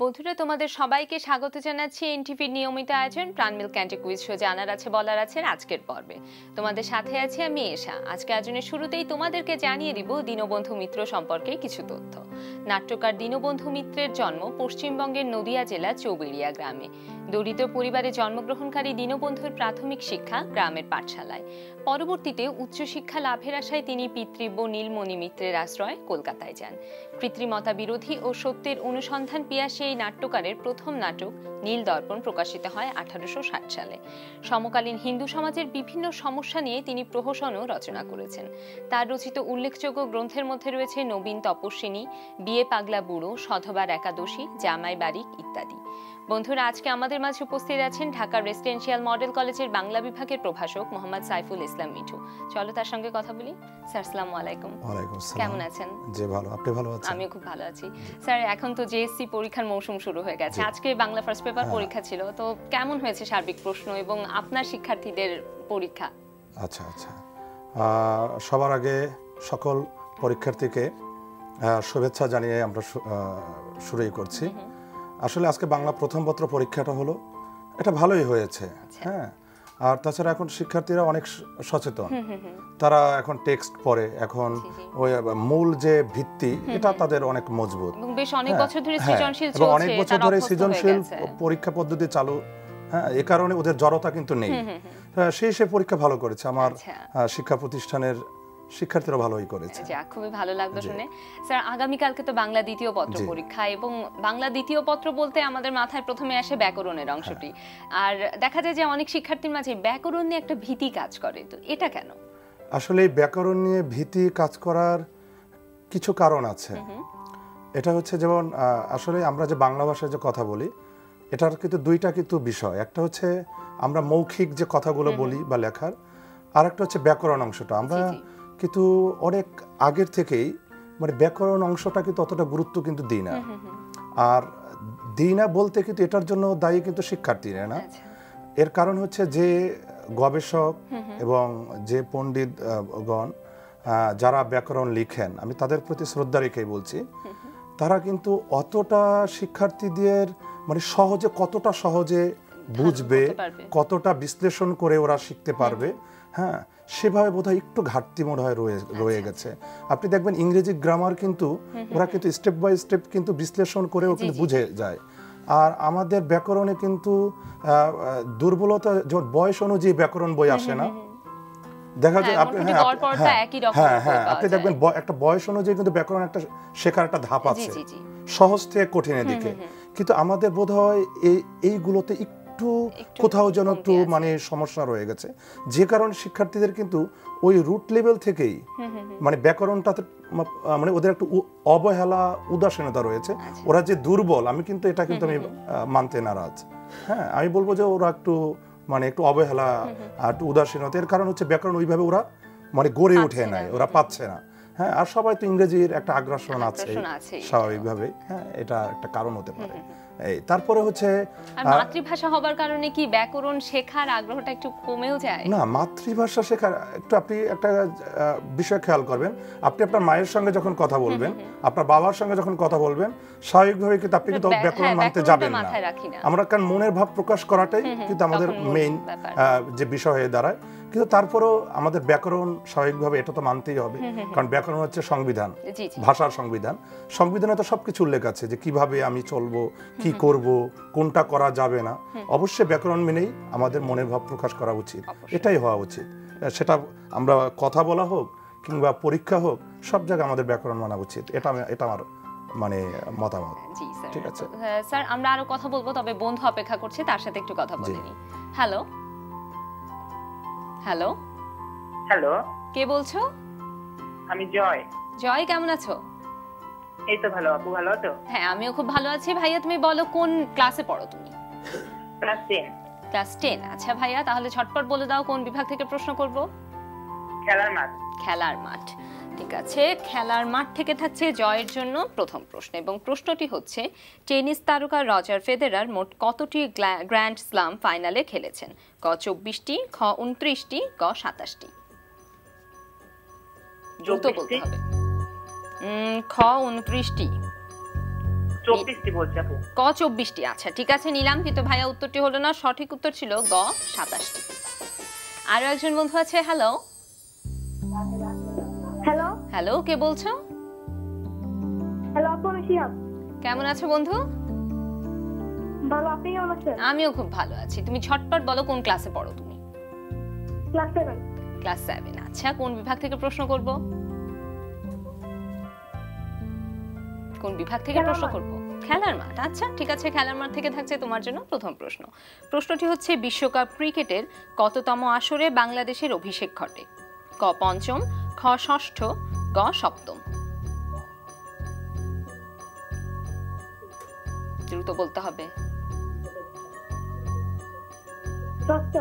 বন্ধুরা তোমাদের সবাইকে স্বাগত জানাচ্ছি এনটিভির নিয়মিত আয়োজন প্রাণমিল ক্যান্টি কুইজ শো জানার আছে বলার আছে আজকের পর্বে। তোমাদের সাথে আছি আমি এশা। আজকে আয়োজনের শুরুতেই তোমাদেরকে জানিয়ে দিব দীনবন্ধু মিত্র সম্পর্কে কিছু তথ্য। নাট্যকার দীনবন্ধু মিত্রের জন্ম পশ্চিমবঙ্গের নদিয়া জেলার চৌবেড়িয়া গ্রামে। দরিদ্র পরিবারে জন্মগ্রহণকারী দীনবন্ধুর প্রাথমিক শিক্ষা গ্রামের পাঠশালায়। পরবর্তীতে উচ্চশিক্ষা লাভের আশায় তিনি পিতৃব্য নীলমণি মিত্রের আশ্রয়ে কলকাতায় যান। কৃত্রিমতা বিরোধী ও সত্যের অনুসন্ধান পিয়াসী এই নাট্যকারের প্রথম নাটক নীল দর্পণ প্রকাশিত হয় 1860 সালে। সমকালীন হিন্দু সমাজের বিভিন্ন সমস্যা নিয়ে তিনি প্রহসনও রচনা করেছেন। তার রচিত উল্লেখযোগ্য গ্রন্থের মধ্যে রয়েছে নবীন তপস্বিনী, বিয়ে পাগলা বুড়ো, সধবার একাদশী, জামাই বারিক ইত্যাদি। বন্ধুরা, আজকে আমাদের মাঝে উপস্থিত আছেন ঢাকা রেসিডেন্সিয়াল মডেল কলেজের বাংলা বিভাগের প্রভাষক মোহাম্মদ সাইফুল ইসলাম মিঠু। চলো তার সঙ্গে কথা বলি। স্যার আসসালামু আলাইকুম। ওয়ালাইকুম আসসালাম। কেমন আছেন? জি ভালো, আপনি ভালো আছেন? আমিও খুব ভালো আছি। স্যার, এখন তো জেএসসি পরীক্ষার মৌসুম শুরু হয়ে গেছে। আজকে বাংলা ফার্স্ট পেপার পরীক্ষা ছিল, তো কেমন হয়েছে সার্বিক প্রশ্ন এবং আপনার শিক্ষার্থীদের পরীক্ষা? আচ্ছা, সবার আগে সকল পরীক্ষার্থীকে শুভেচ্ছা জানিয়ে আমরা শুরুই করছি। আসলে আজকে বাংলা প্রথম পত্র পরীক্ষাটা হলো, এটা ভালোই হয়েছে। হ্যাঁ, আর তাছাড়া এখন শিক্ষার্থীরা অনেক সচেতন, তারা এখন টেক্সট পড়ে, এখন ওই মূল যে ভিত্তি এটা তাদের অনেক মজবুত। বেশ অনেক বছর ধরে সৃজনশীল চলছে, অনেক বছর ধরে সৃজনশীল পরীক্ষা পদ্ধতি চালু। হ্যাঁ, এই কারণে ওদের জড়তা কিন্তু নেই। সে পরীক্ষা ভালো করেছে। আমার শিক্ষা প্রতিষ্ঠানের শিক্ষার্থীরা ভালোই করেছে। খুবই ভালো লাগলো শুনে। স্যার, আগামীকালকে তো বাংলা দ্বিতীয় পত্র পরীক্ষা, এবং বাংলা দ্বিতীয় পত্র বলতে আমাদের মাথায় প্রথমে আসে ব্যাকরণের অংশটি। আর দেখা যায় যে অনেক শিক্ষার্থীর মাঝে ব্যাকরণ নিয়ে একটা ভীতি কাজ করে, তো এটা কেন? আসলে ব্যাকরণ নিয়ে ভীতি কাজ করার কিছু কারণ আছে। এটা হচ্ছে যেমন আসলে আমরা যে বাংলা ভাষায় যে কথা বলি, এটার কিন্তু দুইটা কিন্তু বিষয়। একটা হচ্ছে আমরা মৌখিক যে কথাগুলো বলি বা লেখার, আর একটা হচ্ছে ব্যাকরণ অংশটা। আমরা কিন্তু অনেক আগের থেকেই মানে ব্যাকরণ অংশটা কিন্তু অতটা গুরুত্ব কিন্তু দিই না। আর দিই না বলতে কিন্তু এটার জন্য দায়ী কিন্তু শিক্ষার্থীরা না। এর কারণ হচ্ছে যে গবেষক এবং যে পণ্ডিতগণ যারা ব্যাকরণ লিখেন, আমি তাদের প্রতি শ্রদ্ধা রেখেই বলছি, তারা কিন্তু অতটা শিক্ষার্থীদের মানে কতটা সহজে বুঝবে, কতটা বিশ্লেষণ করে ওরা শিখতে পারবে, হ্যাঁ, সেভাবে বোধহয় একটু ঘাটতি মনে হয় রয়ে গেছে। আপনি দেখবেন ইংরেজি গ্রামার কিন্তু ওরা কিন্তু স্টেপ বাই স্টেপ কিন্তু বিশ্লেষণ করেও কিন্তু বুঝে যায়। আর আমাদের ব্যাকরণে কিন্তু দুর্বলতা, যেমন বয়স অনুযায়ী ব্যাকরণ বই আসে না, দেখা যায়। আপনি আপনি দেখবেন একটা বয়স অনুযায়ী কিন্তু ব্যাকরণ একটা শেখার একটা ধাপ আছে, সহজ থেকে কঠিনের দিকে। কিন্তু আমাদের বোধহয় এইগুলোতে একটু কোথাও যেন একটু মানে সমস্যা রয়ে গেছে, যে কারণে শিক্ষার্থীদের কিন্তু ওই রুট লেভেল থেকেই মানে ব্যাকরণটাতে মানে ওদের একটু অবহেলা, উদাসীনতা রয়েছে। ওরা যে দুর্বল, আমি কিন্তু এটা কিন্তু আমি মানতে নারাজ। হ্যাঁ, আমি বলবো যে ওরা একটু মানে একটু অবহেলা আর একটু উদাসীনতা, এর কারণ হচ্ছে ব্যাকরণ ওইভাবে ওরা মানে গড়ে ওঠে নাই, ওরা পাচ্ছে না। হ্যাঁ, আর সবাই তো ইংরেজির একটা আগ্রাসন আছে স্বাভাবিকভাবে। হ্যাঁ, এটা একটা কারণ হতে পারে। তারপরে হচ্ছে মাতৃভাষা হবার কারণে কি ব্যাকরণ শেখার আগ্রহটা একটু কমেও যায়? না, মাতৃভাষা শেখার একটু আপনি একটা বিষয় খেয়াল করবেন। আপনি আপনার মায়ের সঙ্গে যখন কথা বলবেন, আপনার বাবার সঙ্গে যখন কথা বলবেন, স্বাভাবিকভাবে কিন্তু আপনি কিন্তু ব্যাকরণ মানতে যাবেন না। আমরা কারণ মনের ভাব প্রকাশ করাটাই কিন্তু আমাদের মেইন যে বিষয় হয়ে দাঁড়ায়। কিন্তু তারপরেও আমাদের ব্যাকরণ স্বাভাবিকভাবে এটা তো মানতেই হবে, কারণ ব্যাকরণ হচ্ছে সংবিধান, ভাষার সংবিধান। সংবিধানে তো সবকিছু উল্লেখ আছে যে কিভাবে আমি চলবো, কি করব, কোনটা করা যাবে না। অবশ্যই ব্যাকরণ মেনেই আমাদের মনের ভাব প্রকাশ করা উচিত, এটাই হওয়া উচিত। সেটা আমরা কথা বলা হোক কিংবা পরীক্ষা হোক, সব জায়গায় আমাদের ব্যাকরণ মানা উচিত। এটা আমার মানে মতামত। ঠিক আছে স্যার, আমরা আরো কথা বলবো, তবে বন্ধু অপেক্ষা করছে, তার সাথে একটু কথা বলে নিই। হ্যালো হ্যালো হ্যালো, কে বলছো? আমি জয়। জয়, কেমন আছো? এই তো ভালো। আপু ভালো আছো? হ্যাঁ, আমিও খুব ভালো আছি। ভাইয়া, তুমি বলো কোন ক্লাসে পড়ো তুমি? ক্লাস 10। ক্লাস 10। আচ্ছা ভাইয়া, তাহলে ঝটপট বলে দাও কোন বিভাগ থেকে প্রশ্ন করব? খেলার মাঠ। খেলার মাঠ, ঠিক আছে। খেলার মাঠ থেকে থাকছে জয়ের জন্য প্রথম প্রশ্ন, এবং প্রশ্নটি হচ্ছে টেনিস তারকা রজার ফেদেরার মোট কতটি গ্র্যান্ড স্লাম ফাইনালে খেলেছেন? ক 24টি, খ 29টি, ক 27টি। দ্রুত বলতে হবে। খ 29টি, 24টি বলছি আপু। ক 24টি, আচ্ছা ঠিক আছে নিলাম, কিন্তু ভাইয়া উত্তরটি হলো না, সঠিক উত্তর ছিল গ 27টি। আরো একজন বন্ধু আছে, হ্যালো। হ্যালো হ্যালো, কে বলছো? হ্যালো আপু, আমি শিহাব। কেমন আছো বন্ধু? ভালো, আপনি কেমন আছেন? আমিও খুব ভালো আছি। তুমি ঝটপট বলো কোন ক্লাসে পড়ো তুমি? ক্লাস 7। ক্লাস 7। আচ্ছা, কোন বিভাগ থেকে প্রশ্ন করব? কোন বিভাগ থেকে খেলার প্রশ্ন মাঠ। করব? খেলার মাঠ। আচ্ছা ঠিক আছে, খেলার মাঠ থেকে থাকছে তোমার জন্য প্রথম প্রশ্ন। প্রশ্নটি হচ্ছে, বিশ্বকাপ ক্রিকেটের কততম আসরে বাংলাদেশের অভিষেক ঘটে? ক 5ম, খ 6ষ্ঠ, গ 7ম। দ্রুত বলতে হবে। ষষ্ঠ।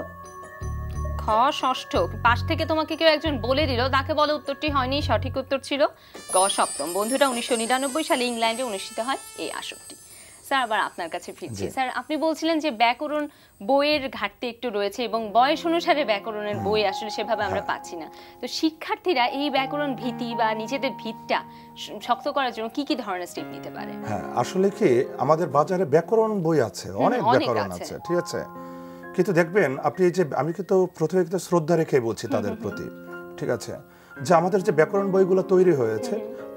খ 6ষ্ঠ। পাশ থেকে তোমাকে কেউ একজন বলে দিল, তাকে বলো উত্তরটি হয়নি, সঠিক উত্তর ছিল গ 7ম। বন্ধুরা, 1999 সালে ইংল্যান্ডে অনুষ্ঠিত হয় এই আসরটি। স্যার, আবার আপনার কাছে ফিরছি। স্যার, আপনি বলছিলেন যে ব্যাকরণ বইয়ের ঘাটতি একটু রয়েছে এবং বয়স অনুসারে ব্যাকরণের বই আসলে সেভাবে আমরা পাচ্ছি না। তো শিক্ষার্থীরা এই ব্যাকরণ ভীতি বা নিজেদের ভিতটা শক্ত করার জন্য কি কি ধরনের স্টেপ নিতে পারে? হ্যাঁ, আসলে কি আমাদের বাজারে ব্যাকরণ বই আছে, অনেক ব্যাকরণ আছে, ঠিক আছে, কিন্তু দেখবেন আপনি এই যে, আমি কিন্তু প্রথমে কিন্তু শ্রদ্ধা রেখে বলছি তাদের প্রতি, ঠিক আছে, যে আমাদের যে ব্যাকরণ বইগুলো তৈরি হয়েছে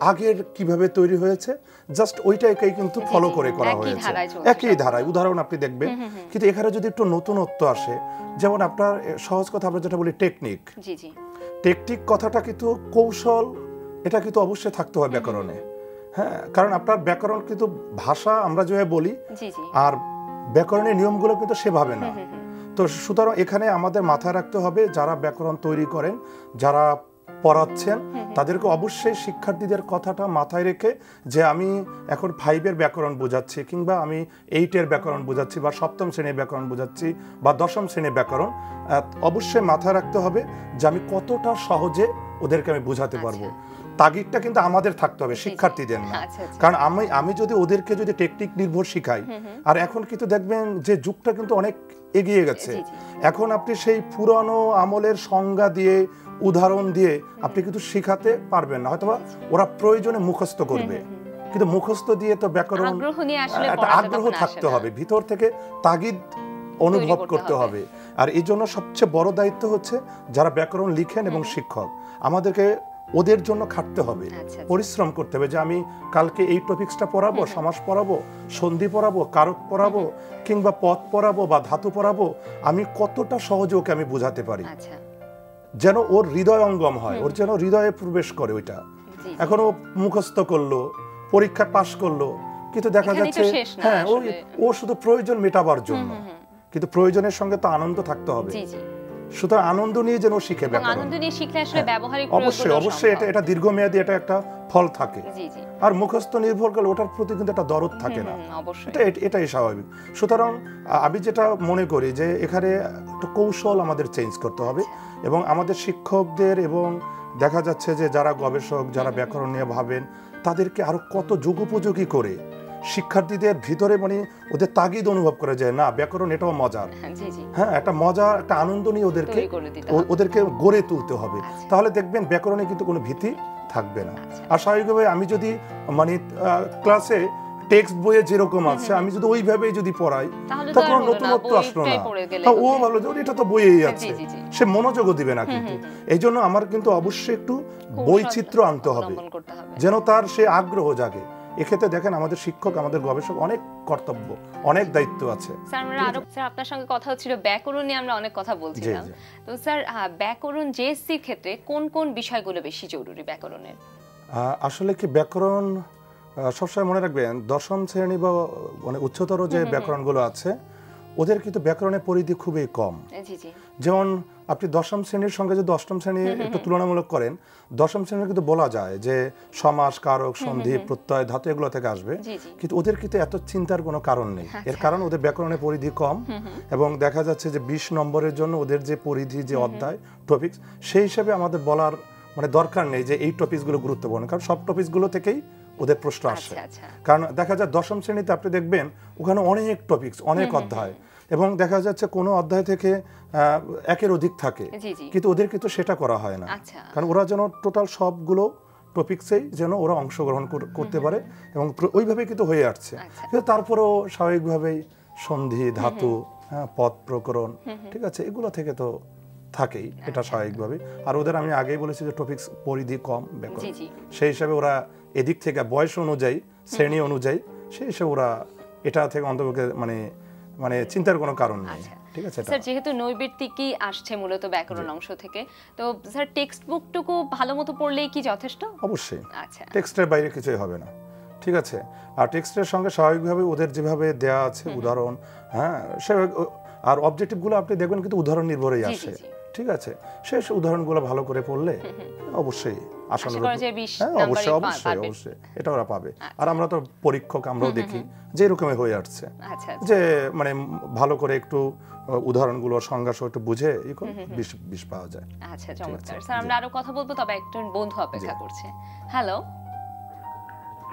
আগের কিভাবে তৈরি হয়েছে জাস্ট ওইটাকেই কিন্তু ফলো করে করা হয়েছে, একই ধারায়। উদাহরণ আপনি দেখবেন, কিন্তু এখানে যদি একটু নতুনত্ব আসে, যেমন আপনার সহজ কথা আমরা যেটা বলি টেকনিক, টেকনিক কথাটা কিন্তু কৌশল, এটা কিন্তু অবশ্যই থাকতে হয় ব্যাকরণে। হ্যাঁ, কারণ আপনার ব্যাকরণ কিন্তু ভাষা আমরা যেভাবে বলি আর ব্যাকরণের নিয়মগুলো কিন্তু সেভাবে না। তো সুতরাং এখানে আমাদের মাথায় রাখতে হবে, যারা ব্যাকরণ তৈরি করেন, যারা পড়াচ্ছেন, তাদেরকে অবশ্যই শিক্ষার্থীদের কথাটা মাথায় রেখে, যে আমি এখন 5-এর ব্যাকরণ বোঝাচ্ছি, কিংবা আমি 8-এর ব্যাকরণ বোঝাচ্ছি, বা 7ম শ্রেণীর ব্যাকরণ বোঝাচ্ছি, বা 10ম শ্রেণীর ব্যাকরণ, অবশ্যই মাথায় রাখতে হবে যে আমি কতটা সহজে ওদেরকে আমি বোঝাতে পারবো। তাগিদটা কিন্তু আমাদের থাকতে হবে, শিক্ষার্থীদের না। কারণ আমি যদি ওদেরকে যদি টেকনিক নির্ভর শিখাই, আর এখন কিন্তু দেখবেন যে যুগটা কিন্তু অনেক এগিয়ে গেছে, এখন আপনি সেই পুরানো আমলের সংজ্ঞা দিয়ে, উদাহরণ দিয়ে আপনি কিন্তু শিখাতে পারবেন না। হয়তোবা ওরা প্রয়োজনে মুখস্থ করবে, কিন্তু মুখস্থ দিয়ে তো ব্যাকরণ, একটা আগ্রহ থাকতে হবে, ভিতর থেকে তাগিদ অনুভব করতে হবে। আর এই জন্য সবচেয়ে বড় দায়িত্ব হচ্ছে যারা ব্যাকরণ লিখেন এবং শিক্ষক, আমাদেরকে ওদের জন্য খাটতে হবে, পরিশ্রম করতে হবে, যে আমি কালকে এই টপিকসটা পড়াবো, সমাস পড়াবো, সন্ধি পড়াবো, কারক পড়াবো, কিংবা পদ পড়াবো বা ধাতু পড়াবো, আমি কতটা সহজে ওকে আমি বোঝাতে পারি, যেন ওর হৃদয়ঙ্গম হয়, ওর যেন হৃদয়ে প্রবেশ করে ওইটা। এখন ও মুখস্থ করলো, পরীক্ষা পাশ করলো, কিন্তু দেখা যাচ্ছে হ্যাঁ ও শুধু প্রয়োজন মেটাবার জন্য, কিন্তু প্রয়োজনের সঙ্গে তো আনন্দ থাকতে হবে। সুতরাং আনন্দ নিয়ে যেন শিখে, আনন্দ নিয়ে শিখলে আসলে ব্যবহারিক অবশ্যই এটা দীর্ঘমেয়াদী, এটা একটা ফল থাকে। আর মুখস্থ নির্ভর করলে ওটার প্রতি কিন্তু একটা দরদ থাকে না, এটাই স্বাভাবিক। সুতরাং আমি যেটা মনে করি যে এখানে একটা কৌশল আমাদের চেঞ্জ করতে হবে, এবং আমাদের শিক্ষকদের, এবং দেখা যাচ্ছে যে যারা গবেষক, যারা ব্যাকরণ নিয়ে ভাবেন, তাদেরকে আরো কত যুগোপযোগী করে শিক্ষার্থীদের ভিতরে, মানে ওদের তাগিদ অনুভব করে যায়, না ব্যাকরণ এটাও মজার, হ্যাঁ একটা মজা, একটা আনন্দ নিয়ে ওদেরকে গড়ে তুলতে হবে। তাহলে দেখবেন ব্যাকরণে কিন্তু কোনো ভীতি থাকবে না। আর স্বাভাবিকভাবে আমি যদি মানে ক্লাসে টেক্সট বইয়ে যেরকম আছে আমি যদি ওইভাবেই যদি পড়াই, তখন নতুনত্ব আসলো না, ও ভাবলো যে এটা তো বইয়েই আছে, সে মনোযোগও দিবে না। কিন্তু এই জন্য আমার কিন্তু অবশ্যই একটু বৈচিত্র্য আনতে হবে, যেন তার সে আগ্রহ জাগে। এক্ষেত্রে দেখেন আমাদের শিক্ষক, আমাদের গবেষক অনেক কর্তব্য, অনেক দায়িত্ব আছে। স্যার, আপনার সঙ্গে কথা হচ্ছিল ব্যাকরণ নিয়ে, আমরা অনেক কথা বলছিলাম। তো স্যার, ব্যাকরণ জেএসসির ক্ষেত্রে কোন কোন বিষয়গুলো বেশি জরুরি ব্যাকরণের? আসলে কি ব্যাকরণ সবসময় মনে রাখবেন, 10ম শ্রেণী বা মানে উচ্চতর যে ব্যাকরণগুলো আছে, ওদের কিন্তু ব্যাকরণের পরিধি খুবই কম। যেমন আপনি 10ম শ্রেণীর সঙ্গে যদি 8ম শ্রেণী একটু তুলনামূলক করেন, 10ম শ্রেণীর কিন্তু বলা যায় যে সমাস, কারক, সন্ধি, প্রত্যয়, ধাতু এগুলো থেকে আসবে, কিন্তু ওদের কিন্তু এত চিন্তার কোনো কারণ নেই। এর কারণ ওদের ব্যাকরণের পরিধি কম, এবং দেখা যাচ্ছে যে 20 নম্বরের জন্য ওদের যে পরিধি, যে অধ্যায়, টপিকস, সেই হিসাবে আমাদের বলার মানে দরকার নেই যে এই টপিকসগুলো গুরুত্বপূর্ণ, কারণ সব টপিকসগুলো থেকেই ওদের প্রশ্ন আসে। কারণ দেখা যায় 10ম শ্রেণীতে আপনি দেখবেন ওখানে অনেক টপিকস, অনেক অধ্যায়, এবং দেখা যাচ্ছে কোনো অধ্যায় থেকে একের অধিক থাকে, কিন্তু ওদের কিন্তু সেটা করা হয় না, কারণ ওরা যেন টোটাল সবগুলো টপিকসেই যেন ওরা অংশগ্রহণ করতে পারে এবং ওইভাবে কিন্তু হয়ে আসছে। কিন্তু তারপরেও স্বাভাবিকভাবেই সন্ধি ধাতু, হ্যাঁ, পদ প্রকরণ, ঠিক আছে, এগুলো থেকে তো থাকেই, এটা স্বাভাবিকভাবে। আর ওদের আমি আগেই বলেছি যে টপিকস পরিধি কম ব্যাকরণ, সেই হিসাবে ওরা এদিক থেকে বয়স অনুযায়ী, শ্রেণী অনুযায়ী, সেই হিসেবে ওরা এটা থেকে অন্তর্ভুক্ত মানে চিন্তার কোনো কারণ নেই। ঠিক আছে স্যার, যেহেতু নৈর্ব্যক্তিকই আসছে মূলত ব্যাকরণ অংশ থেকে, তো স্যার টেক্সট বুকটুকু ভালো মতো পড়লেই কি যথেষ্ট? অবশ্যই, আচ্ছা, টেক্সটের বাইরে কিছুই হবে না। ঠিক আছে, আর টেক্সটের সঙ্গে স্বাভাবিকভাবে ওদের যেভাবে দেয়া আছে উদাহরণ, হ্যাঁ, সে আর অবজেক্টিভগুলো আপনি দেখবেন কিন্তু উদাহরণ নির্ভরেই আসে। ঠিক আছে, সেই উদাহরণগুলো ভালো করে পড়লে অবশ্যই আশানুরূপ, হ্যাঁ, অবশ্যই অবশ্যই অবশ্যই এটা ওরা পাবে। আর আমরা তো পরীক্ষক, আমরাও দেখি যে এরকমই হয়ে আসছে, যে মানে ভালো করে একটু উদাহরণগুলো সংজ্ঞা সহ একটু বুঝে বিষ পাওয়া যায়। আচ্ছা, চমৎকার স্যার। আমরা আরো কথা বলবো, তবে একজন বন্ধু অপেক্ষা করছে। হ্যালো,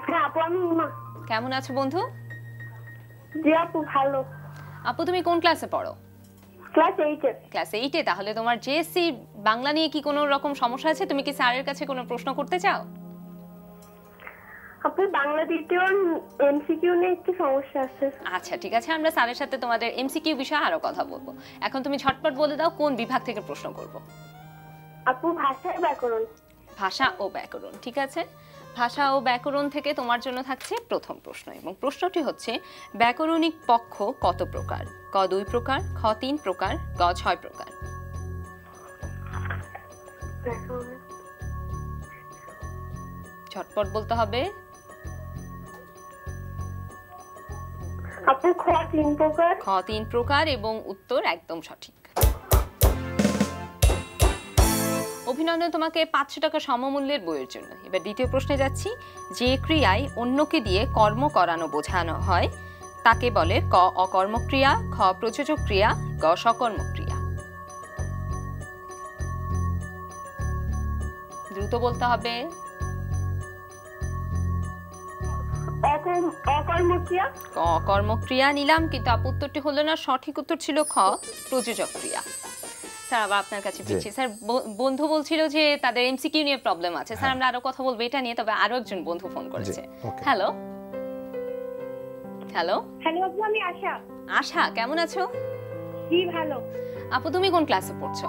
হ্যাঁ আপু, আমি উমা। কেমন আছো বন্ধু? জি আপু, ভালো। আপু, তুমি কোন ক্লাসে পড়ো? ক্লাস 8 এ। ক্লাস 8 এ? তাহলে তোমার জেএসসি বাংলা নিয়ে কি কোনো রকম সমস্যা আছে? তুমি কি স্যারের কাছে কোনো প্রশ্ন করতে চাও? আপু, বাংলা দ্বিতীয় এমসিকিউ নিয়ে একটু সমস্যা আছে। আচ্ছা, ঠিক আছে, আমরা স্যারের সাথে তোমাদের এমসিকিউ বিষয়ে আরো কথা বলবো। এখন তুমি ঝটপট বলে দাও কোন বিভাগ থেকে প্রশ্ন করব। আপু, ভাষা ও ব্যাকরণ। ভাষা ও ব্যাকরণ, ঠিক আছে। ভাষা ও ব্যাকরণ থেকে তোমার জন্য থাকছে প্রথম প্রশ্ন, এবং প্রশ্নটি হচ্ছে ব্যাকরণিক পক্ষ কত প্রকার? ক 2 প্রকার, খ 3 প্রকার, গ 6 প্রকার। ঝটপট বলতে হবে। আপু, খ 3 প্রকার। খ 3 প্রকার, এবং উত্তর একদম সঠিক। অভিনন্দন তোমাকে 500 টাকা সমমূল্যের বইয়ের জন্য। এবার দ্বিতীয় প্রশ্নে যাচ্ছি। যে ক্রিয়ায় অন্যকে দিয়ে কর্ম করানো বোঝানো হয় তাকে বলে ক অকর্মক্রিয়া, খ প্রযোজক ক্রিয়া, গ সকর্মক্রিয়া। দ্রুত বলতে হবে। অকর্মক্রিয়া। ক অকর্মক্রিয়া নিলাম, কিন্তু উত্তরটি হলো না, সঠিক উত্তর ছিল খ প্রযোজক ক্রিয়া। স্যার, আবার আপনার কাছে ফিরছি। স্যার, বন্ধু বলছিল যে তাদের এমসিকিউ নিয়ে প্রবলেম আছে। স্যার, আমরা আরো কথা বলবো এটা নিয়ে, তবে আরো একজন বন্ধু ফোন করেছে। হ্যালো হ্যালো হ্যালো আপু, আমি আশা। আশা, কেমন আছো? জি ভালো। আপু, তুমি কোন ক্লাসে পড়ছো?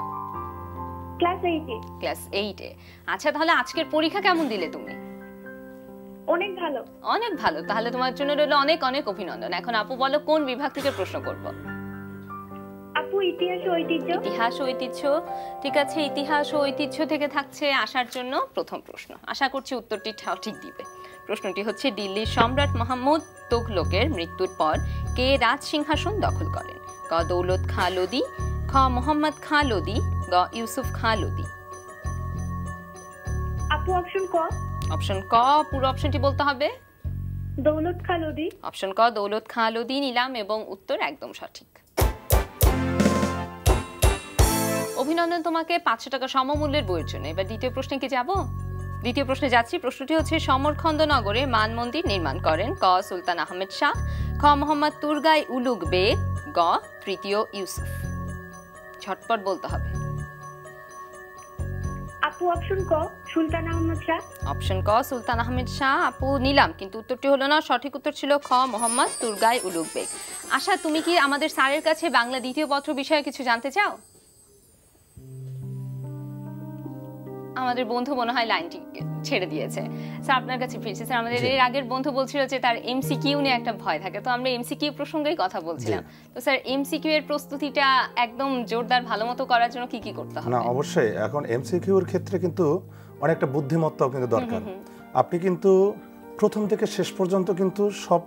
ক্লাস 8 এ। ক্লাস 8 এ। আচ্ছা, তাহলে আজকের পরীক্ষা কেমন দিলে তুমি? অনেক ভালো। অনেক ভালো, তাহলে তোমার জন্য রইল অনেক অনেক অভিনন্দন। এখন আপু বলো কোন বিভাগ থেকে প্রশ্ন করব? আপু, ইতিহাস ও ঐতিহ্য। ইতিহাস ও ঐতিহ্য, ঠিক আছে। ইতিহাস ও ঐতিহ্য থেকে থাকছে আসার জন্য প্রথম প্রশ্ন। আশা করছি উত্তরটি সঠিক দিবে। প্রশ্নটি হচ্ছে দিল্লির সম্রাট মোহাম্মদ তুগলকের মৃত্যুর পর কে রাজ সিংহাসন দখল করেন? ক দৌলত খাঁ লোদি, খ মোহাম্মদ খাঁ লোদি, গ ইউসুফ খাঁ লোদি। আপু, অপশন ক। অপশন ক, পুরো অপশনটি বলতে হবে। দৌলত খাঁ লোদি। অপশন ক দৌলত খাঁ লোদি নিলাম, এবং উত্তর একদম সঠিক। অভিনন্দন তোমাকে 500 টাকা সমমূল্যের বইয়ের জন্য। এবার দ্বিতীয় প্রশ্নে কি যাব? দ্বিতীয় প্রশ্নে যাচ্ছি। প্রশ্নটি হচ্ছে সমরখন্দ নগরে মান মন্দির নির্মাণ করেন ক সুলতান আহমেদ শাহ, খ মোহাম্মদ তুরগাই উলুগ বেগ, গ তৃতীয় ইউসুফ। ঝটপট বলতে হবে। আপু, অপশন ক সুলতান আহমেদ শাহ। অপশন ক সুলতান আহমেদ শাহ আপু নিলাম, কিন্তু উত্তরটি হলো না, সঠিক উত্তর ছিল খ মোহাম্মদ তুরগাই উলুগ বেগ। আশা, তুমি কি আমাদের স্যারের কাছে বাংলা দ্বিতীয় পত্র বিষয়ে কিছু জানতে চাও? আমাদের বন্ধু মনে হয় লাইনটি ছেড়ে দিয়েছে। স্যার, আপনার কাছে ফিরছি। স্যার, আমাদের এর আগের বন্ধু বলছিল যে তার এমসিকিউ নিয়ে একটা ভয় থাকে, তো আমরা এমসিকিউ প্রসঙ্গেই কথা বলছিলাম। তো স্যার, এমসিকিউ এর প্রস্তুতিটা একদম জোরদার ভালো মতো করার জন্য কি কি করতে হবে? না, অবশ্যই এখন এমসিকিউ এর ক্ষেত্রে কিন্তু অনেকটা বুদ্ধিমত্তাও কিন্তু দরকার। আপনি কিন্তু প্রথম থেকে শেষ পর্যন্ত কিন্তু সব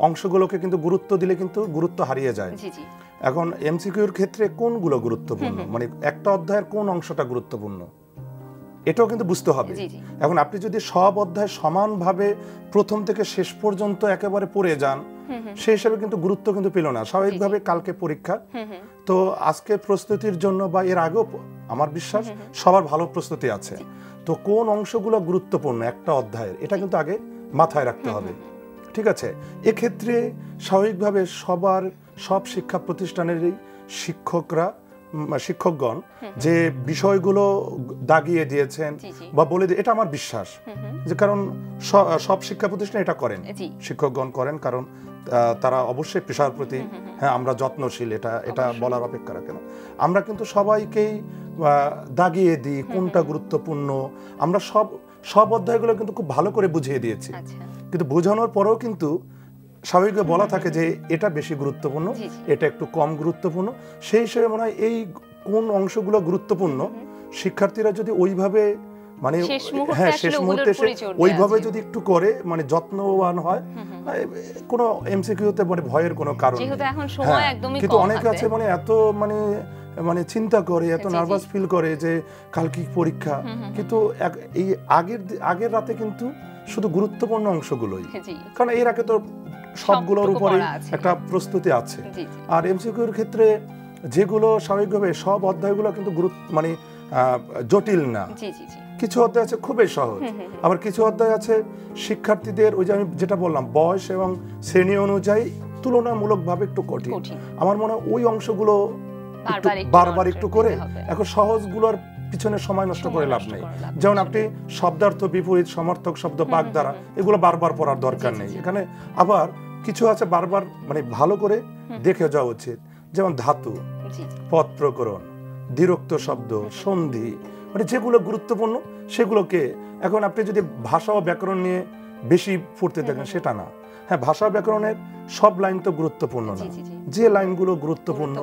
অংশগুলোকে কিন্তু গুরুত্ব দিলে কিন্তু গুরুত্ব হারিয়ে যায়। জি জি। এখন এমসিকিউ এর ক্ষেত্রে কোনগুলো গুরুত্বপূর্ণ, মানে একটা অধ্যায়ের কোন অংশটা গুরুত্বপূর্ণ, এটাও কিন্তু বুঝতে হবে। এখন আপনি যদি সব অধ্যায় সমানভাবে প্রথম থেকে শেষ পর্যন্ত একেবারে পড়ে যান, সেই হিসাবে কিন্তু গুরুত্ব কিন্তু পেল না। স্বাভাবিকভাবে কালকে পরীক্ষা, তো আজকে প্রস্তুতির জন্য বা এর আগেও আমার বিশ্বাস সবার ভালো প্রস্তুতি আছে। তো কোন অংশগুলো গুরুত্বপূর্ণ একটা অধ্যায়ের, এটা কিন্তু আগে মাথায় রাখতে হবে। ঠিক আছে, এক্ষেত্রে স্বাভাবিকভাবে সব শিক্ষা প্রতিষ্ঠানেরই শিক্ষকরা শিক্ষকগণ যে বিষয়গুলো দাগিয়ে দিয়েছেন বা বলে দিয়ে, এটা আমার বিশ্বাস যে কারণ সব শিক্ষা প্রতিষ্ঠানে এটা করেন, শিক্ষকগণ করেন, কারণ তারা অবশ্যই পেশার প্রতি হ্যাঁ আমরা যত্নশীল, এটা বলার অপেক্ষা রাখে না। আমরা কিন্তু সবাইকেই দাগিয়ে দিই কোনটা গুরুত্বপূর্ণ, আমরা সব অধ্যায়গুলো কিন্তু খুব ভালো করে বুঝিয়ে দিয়েছি, কিন্তু বোঝানোর পরেও কিন্তু স্বাভাবিকভাবে বলা থাকে যে এটা বেশি গুরুত্বপূর্ণ, এটা একটু কম গুরুত্বপূর্ণ। সেই হিসেবে মনে হয় এই কোন অংশগুলো গুরুত্বপূর্ণ শিক্ষার্থীরা যদি ওইভাবে মানে হ্যাঁ শেষ মুহূর্তে ওইভাবে যদি একটু করে মানে যত্নবান হয়, কোনো এমসিকিউতে মানে ভয়ের কোনো কারণ নেই। কিন্তু অনেক আছে মানে এত মানে চিন্তা করে, এত নার্ভাস ফিল করে যে কাল কি পরীক্ষা, কিন্তু এই আগের রাতে কিন্তু শুধু গুরুত্বপূর্ণ অংশগুলোই, কারণ এর আগে তো সবগুলোর উপরে একটা প্রস্তুতি আছে। আর এমসিকিউর ক্ষেত্রে যেগুলো স্বাভাবিকভাবে সব অধ্যায়গুলো কিন্তু মানে জটিল না, কিছু অধ্যায় আছে খুবই সহজ, আবার কিছু অধ্যায় আছে শিক্ষার্থীদের ওই যে আমি যেটা বললাম বয়স এবং শ্রেণী অনুযায়ী তুলনামূলকভাবে একটু কঠিন। আমার মনে হয় ওই অংশগুলো বারবার একটু করে, এখন সহজগুলোর পিছনে সময় নষ্ট করে লাভ নেই। যেমন আপনি শব্দার্থ, বিপরীত, সমর্থক শব্দ, বাগধারা, এগুলো বারবার পড়ার দরকার নেই। এখানে আবার কিছু আছে বারবার মানে ভালো করে দেখে যাওয়া উচিত, যেমন ধাতু, পদ প্রকরণ, দ্বিরুক্ত শব্দ, সন্ধি, মানে যেগুলো গুরুত্বপূর্ণ সেগুলোকে। এখন আপনি যদি ভাষা ও ব্যাকরণ নিয়ে বেশি পড়তে থাকেন সেটা না, হ্যাঁ ভাষা ব্যাকরণের সব লাইন তো গুরুত্বপূর্ণ না, যে লাইনগুলো গুরুত্বপূর্ণ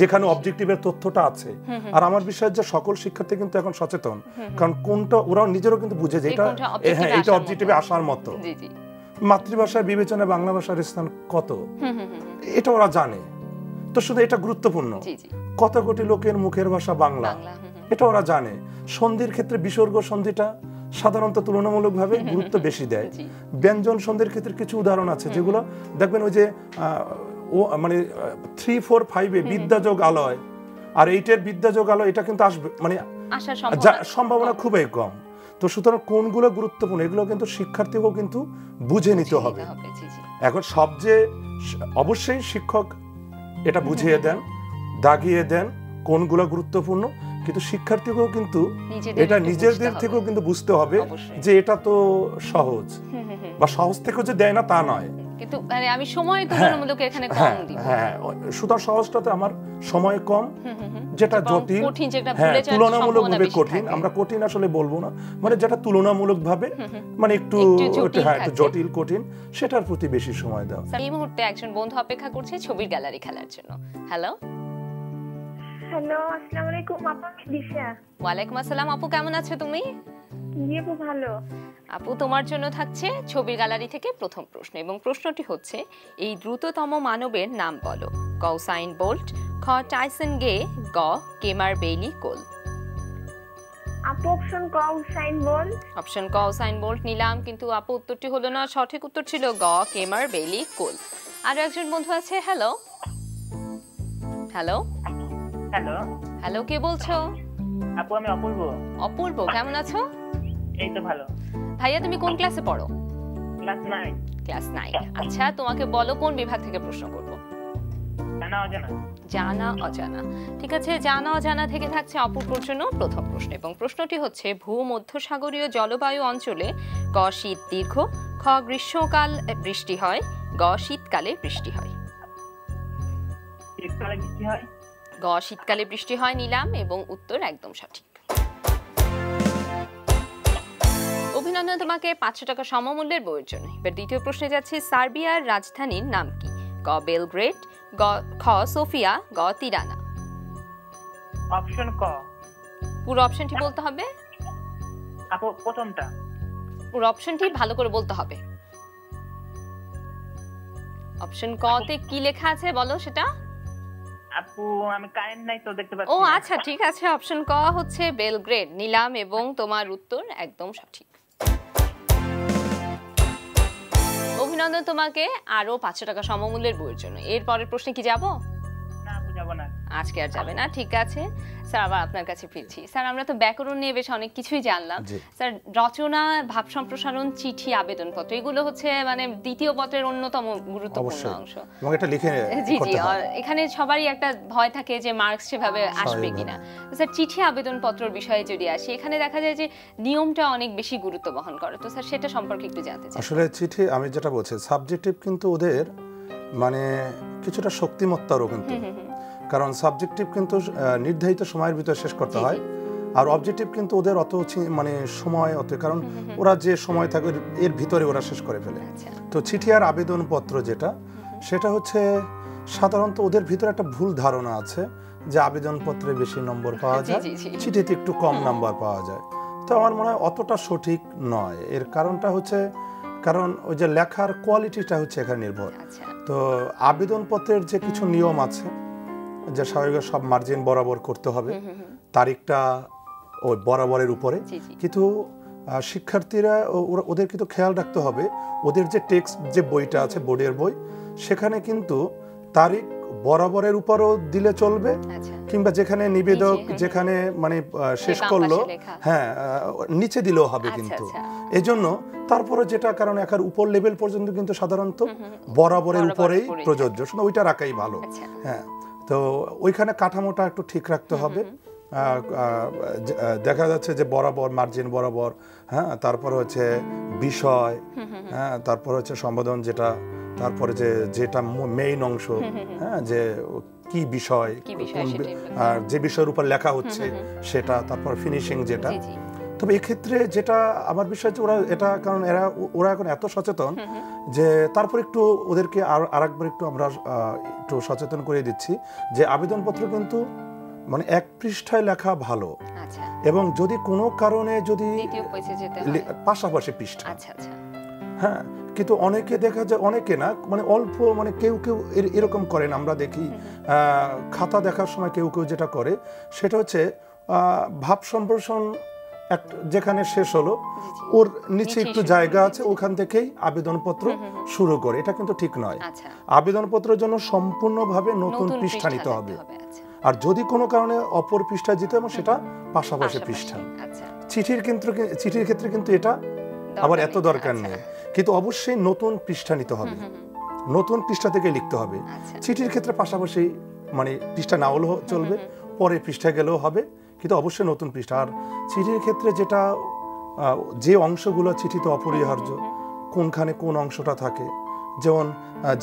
যেখানে অবজেক্টিভের তথ্যটা আছে। আর আমার বিশ্বাস যে সকল শিক্ষার্থী কিন্তু এখন সচেতন, কারণ কোনটা ওরাও নিজেরও কিন্তু বুঝে যে এটা অবজেক্টিভে আসার মতো। মাতৃভাষার বিবেচনায় বাংলা ভাষার স্থান কত এটা ওরা জানে, তো শুধু এটা গুরুত্বপূর্ণ। কত কোটি লোকের মুখের ভাষা বাংলা, এটা ওরা জানে। সন্ধির ক্ষেত্রে বিসর্গ সন্ধিটা সাধারণত তুলনামূলকভাবে গুরুত্ব বেশি দেয়। ব্যঞ্জন সন্ধির ক্ষেত্রে কিছু উদাহরণ আছে যেগুলো দেখবেন ওই যে মানে 3, 4, 5 বিদ্যাযোগ আলয় আর 8 বিদ্যাযোগ আলয়, এটা কিন্তু আসবে মানে সম্ভাবনা খুবই কম। তো সুতরাং কোনগুলো গুরুত্বপূর্ণ এগুলো কিন্তু শিক্ষার্থীকেও কিন্তু বুঝে নিতে হবে। এখন সবচেয়ে অবশ্যই শিক্ষক এটা বুঝিয়ে দেন, দাগিয়ে দেন কোনগুলো গুরুত্বপূর্ণ, কিন্তু শিক্ষার্থীকেও কিন্তু এটা নিজেদের থেকেও কিন্তু বুঝতে হবে যে এটা তো সহজ, বা সহজ থেকেও যে দেয় না তা নয়, কিন্তু মানে আমি সময় তুলনামূলক এখানে কম দিই। হ্যাঁ সুতরাং সহজটাতে আমার সময় কম, যেটা জটিল তুলনামূলকভাবে কঠিন, আমরা কঠিন আসলে বলবো না, মানে যেটা তুলনামূলকভাবে মানে একটু জটিল কঠিন, সেটার প্রতি বেশি সময় দাও। এই মুহূর্তে একজন বন্ধু অপেক্ষা করছে ছবির গ্যালারি খেলার জন্য। হ্যালো হ্যালো, আসসালামু আলাইকুম আপু, আমি দিশা। ওয়ালাইকুম আসসালাম আপু, কেমন আছো তুমি? জি আপু ভালো। আপু তোমার জন্য থাকছে ছবির গ্যালারি থেকে প্রথম প্রশ্ন, এবং প্রশ্নটি হচ্ছে এই দ্রুততম মানবের নাম বলো। ক উসাইন বোল্ট, খ টাইসন গে, গ কেমার বেইলি কোল। আপু অপশন ক উসাইন বোল্ট। অপশন ক উসাইন বোল্ট নিলাম, কিন্তু আপু উত্তরটি হলো না, সঠিক উত্তর ছিল গ কেমার বেইলি কোল। আর একজন বন্ধু আছে। হ্যালো হ্যালো হ্যালো হ্যালো, কে বলছো? আপু আমি অপূর্ব। অপূর্ব, কেমন আছো? এই তো ভালো। ভাইয়া তুমি কোন ক্লাসে পড়ো? ক্লাস 9। ক্লাস 9। আচ্ছা তোমাকে বলো কোন বিভাগ থেকে প্রশ্ন করব? জানা অজানা। জানা অজানা, ঠিক আছে। জানা অজানা থেকে থাকছে অপূর্বর জন্য প্রথম প্রশ্ন, এবং প্রশ্নটি হচ্ছে ভূমধ্যসাগরীয় জলবায়ু অঞ্চলে ক শীত দীর্ঘ, খ গ্রীষ্মকাল বৃষ্টি হয়, গ শীতকালে বৃষ্টি হয়। শীতকালে বৃষ্টি হয়। গ শীতকালে বৃষ্টি হয় নিলাম, এবং উত্তর একদম সঠিক। অভিনন্দন তোমাকে 500 টাকা সমমূল্যের বইয়ের জন্য। এবার দ্বিতীয় প্রশ্নে যাচ্ছে, সার্বিয়ার রাজধানীর নাম কি? গ বেলগ্রেড, খ সোফিয়া, গ তিরানা। অপশন ক। পুরো অপশনটি বলতে হবে আপু, প্রথমটা। পুরো অপশনটি ভালো করে বলতে হবে। অপশন ক তে কি লেখা আছে বলো সেটা। আপু আমি কারেন্ট নাই তো দেখতে পাচ্ছি। ও আচ্ছা ঠিক আছে, অপশন ক হচ্ছে বেলগ্রেড নিলাম, এবং তোমার উত্তর একদম সঠিক। অভিনন্দন তোমাকে আরো 500 টাকা সমমূল্যের বইয়ের জন্য। এর পরের প্রশ্নে কি যাব? না আপু যাব না। আজকে আর যাবে না, ঠিক আছে স্যার। আবার আপনার কাছে ফিরছি স্যার। আমরা তো ব্যাকরণ নিয়ে বেশ অনেক কিছুই জানলাম স্যার। রচনা, ভাব সম্প্রসারণ, চিঠি, আবেদনপত্র, এগুলো হচ্ছে মানে দ্বিতীয় পত্রের অন্যতম গুরুত্বপূর্ণ অংশ। এবং এটা লিখে জি জি, এখানে সবারই একটা ভয় থাকে যে মার্কস সেভাবে আসবে কিনা। স্যার চিঠি আবেদনপত্রের বিষয়ে যদি আসি, এখানে দেখা যায় যে নিয়মটা অনেক বেশি গুরুত্ব বহন করে, তো স্যার সেটা সম্পর্কে একটু জানতে চাই। আসলে চিঠি আমি যেটা বলছি, সাবজেক্টিভ কিন্তু ওদের মানে কিছুটা শক্তিমত্তারও কিন্তু, কারণ সাবজেক্টিভ কিন্তু নির্ধারিত সময়ের ভিতরে শেষ করতে হয়, আর অবজেক্টিভ কিন্তু ওদের অত মানে সময় অত, কারণ ওরা যে সময় থাকে এর ভিতরে ওরা শেষ করে ফেলে। তো চিঠি আর আবেদনপত্র যেটা, সেটা হচ্ছে সাধারণত ওদের ভিতরে একটা ভুল ধারণা আছে যে আবেদনপত্রে বেশি নম্বর পাওয়া যায়, চিঠিতে একটু কম নাম্বার পাওয়া যায়। তো আমার মনে হয় অতটা সঠিক নয়। এর কারণটা হচ্ছে, কারণ ওই যে লেখার কোয়ালিটিটা হচ্ছে এখানে নির্ভর। তো আবেদনপত্রের যে কিছু নিয়ম আছে, যে স্বাভাবিক সব মার্জিন বরাবর করতে হবে, তারিখটা ওই বরাবরের উপরে, কিন্তু শিক্ষার্থীরা ওদের কিন্তু খেয়াল রাখতে হবে ওদের যে টেক্সট যে বইটা আছে বোর্ডের বই, সেখানে কিন্তু তারিখ বরাবরের উপরও দিলে চলবে, কিংবা যেখানে নিবেদক যেখানে মানে শেষ করলো হ্যাঁ নিচে দিলেও হবে কিন্তু। এজন্য তারপরে যেটা, কারণ একার উপর লেভেল পর্যন্ত কিন্তু সাধারণত বরাবরের উপরেই প্রযোজ্য, শুধু ওইটা রাখাই ভালো। হ্যাঁ, তো ওইখানে কাঠামোটা একটু ঠিক রাখতে হবে। দেখা যাচ্ছে যে বরাবর মার্জিন বরাবর, হ্যাঁ, তারপর হচ্ছে বিষয়, হ্যাঁ, তারপর হচ্ছে সম্বোধন যেটা, তারপরে যেটা মেইন অংশ, হ্যাঁ, যে কি বিষয়, আর যে বিষয়ের উপর লেখা হচ্ছে সেটা, তারপর ফিনিশিং যেটা। তবে এক্ষেত্রে যেটা আমার বিষয় হচ্ছে ওরা এটা, কারণ ওরা এখন এত সচেতন যে তারপর একটু ওদেরকে আরেকবার একটু আমরা একটু সচেতন করে দিচ্ছি যে আবেদনপত্র কিন্তু মানে এক পৃষ্ঠায় লেখা ভালো, এবং যদি কোনো কারণে যদি পাশাপাশি পৃষ্ঠা, হ্যাঁ, কিন্তু অনেকে দেখা যায়, অনেকে না মানে অল্প, মানে কেউ কেউ এরকম করেন আমরা দেখি, খাতা দেখার সময় কেউ কেউ যেটা করে সেটা হচ্ছে ভাব সম্প্রসারণ যেখানে শেষ হলো ওর নিচে একটু জায়গা আছে, ওখান থেকেই আবেদনপত্র শুরু করে। এটা কিন্তু ঠিক নয়। আবেদনপত্রের জন্য সম্পূর্ণভাবে নতুন পৃষ্ঠা নিতে হবে, আর যদি কোনো কারণে অপর পৃষ্ঠা যেতে হবে সেটা পাশাপাশি পৃষ্ঠা। চিঠির ক্ষেত্রে কিন্তু এটা আবার এত দরকার নেই, কিন্তু অবশ্যই নতুন পৃষ্ঠা নিতে হবে, নতুন পৃষ্ঠা থেকে লিখতে হবে। চিঠির ক্ষেত্রে পাশাপাশি মানে পৃষ্ঠা না হলেও চলবে, পরে পৃষ্ঠা গেলেও হবে, কিন্তু অবশ্যই নতুন পৃষ্ঠা। আর চিঠির ক্ষেত্রে যেটা, যে অংশগুলো চিঠিতে অপরিহার্য, কোনখানে কোন অংশটা থাকে, যেমন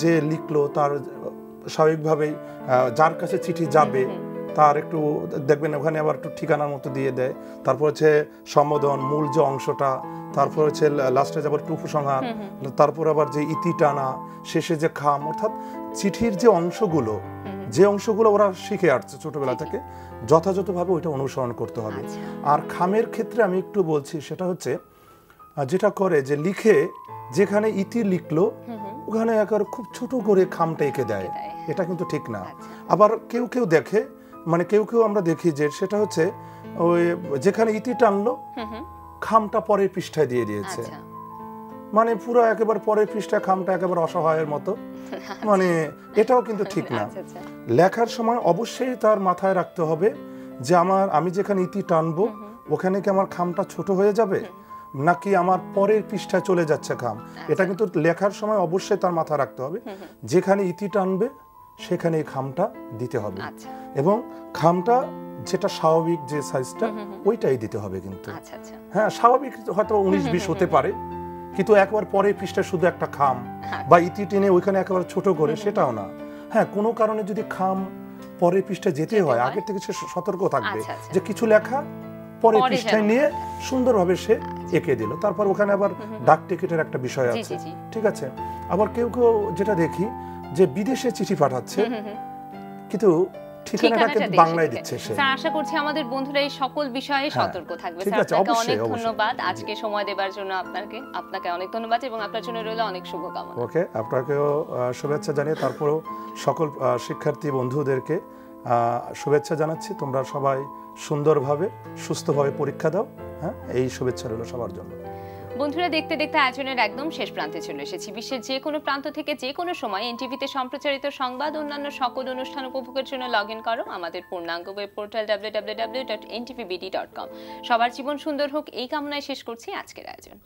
যে লিখলো তার স্বাভাবিকভাবেই যার কাছে চিঠি যাবে তার একটু দেখবেন ওখানে আবার একটু ঠিকানার মতো দিয়ে দেয়, তারপর হচ্ছে সম্বোধন মূল যে অংশটা, তারপর হচ্ছে লাস্টে যাবার একটু উপসংহার, তারপর আবার যে ইতি টানা, শেষে যে খাম, অর্থাৎ চিঠির যে অংশগুলো ওরা শিখে আসছে ছোটবেলা থেকে, যথাযথভাবে ওইটা অনুসরণ করতে হবে। আর খামের ক্ষেত্রে আমি একটু বলছি, সেটা হচ্ছে যেটা করে যে লিখে যেখানে ইতি লিখলো ওখানে একবার খুব ছোট করে খামটা এঁকে দেয়, এটা কিন্তু ঠিক না। আবার কেউ কেউ দেখে, মানে কেউ কেউ আমরা দেখি যে সেটা হচ্ছে ওই যেখানে ইতি টানলো খামটা পরের পৃষ্ঠায় দিয়ে দিয়েছে, মানে পুরো একেবারে পরের পৃষ্ঠা খামটা একেবারে অসহায়ের মতো, মানে এটাও কিন্তু ঠিক না। লেখার সময় অবশ্যই তার মাথায় রাখতে হবে যে আমি যেখানে ইতি টানবো ওখানে কি আমার খামটা ছোট হয়ে যাবে, নাকি আমার পরের পৃষ্ঠায় চলে যাচ্ছে খাম। এটা কিন্তু লেখার সময় অবশ্যই তার মাথায় রাখতে হবে, যেখানে ইতি টানবে সেখানে এই খামটা দিতে হবে, এবং খামটা যেটা স্বাভাবিক যে সাইজটা ওইটাই দিতে হবে কিন্তু। হ্যাঁ, স্বাভাবিক হয়তো 19-20 হতে পারে, কিন্তু একবার পরের পৃষ্ঠায় শুধু একটা খাম বা ইতি টেনে ওইখানে একেবারে ছোট করে সেটাও না। হ্যাঁ, কোনো কারণে যদি খাম পরের পৃষ্ঠায় যেতে হয় আগের থেকে সে সতর্ক থাকবে যে কিছু লেখা পরের পৃষ্ঠায় নিয়ে সুন্দরভাবে সে এঁকে দিল। তারপর ওখানে আবার ডাক টিকিটের একটা বিষয় আছে, ঠিক আছে। আবার কেউ কেউ যেটা দেখি যে বিদেশে চিঠি পাঠাচ্ছে কিন্তু ঠিকানাটা কিন্তু বাংলায় দিচ্ছে সে। স্যার আশা করছি আমাদের বন্ধুরা এই সকল বিষয়ে সতর্ক থাকবে। স্যার আপনাকে অনেক ধন্যবাদ আজকে সময় দেওয়ার জন্য, আপনাকে অনেক ধন্যবাদ এবং আপনার জন্য রইল অনেক শুভকামনা। ওকে, আপনাকেও শুভেচ্ছা জানিয়ে তারপরও সকল শিক্ষার্থী বন্ধুদেরকে শুভেচ্ছা জানাচ্ছি। তোমরা সবাই সুন্দরভাবে সুস্থভাবে পরীক্ষা দাও, হ্যাঁ, এই শুভেচ্ছা রইল সবার জন্য। বন্ধুরা, দেখতে দেখতে আয়োজনের একদম শেষ প্রান্তে চলে এসেছি। বিশ্বের যে কোনো প্রান্ত থেকে যে কোনো সময় এনটিভিতে সম্প্রচারিত সংবাদ অন্যান্য সকল অনুষ্ঠান উপভোগের জন্য লগ ইন করো আমাদের পূর্ণাঙ্গ ওয়েব পোর্টাল www.ntvbd.com। সবার জীবন সুন্দর হোক এই কামনায় শেষ করছি আজকের আয়োজন।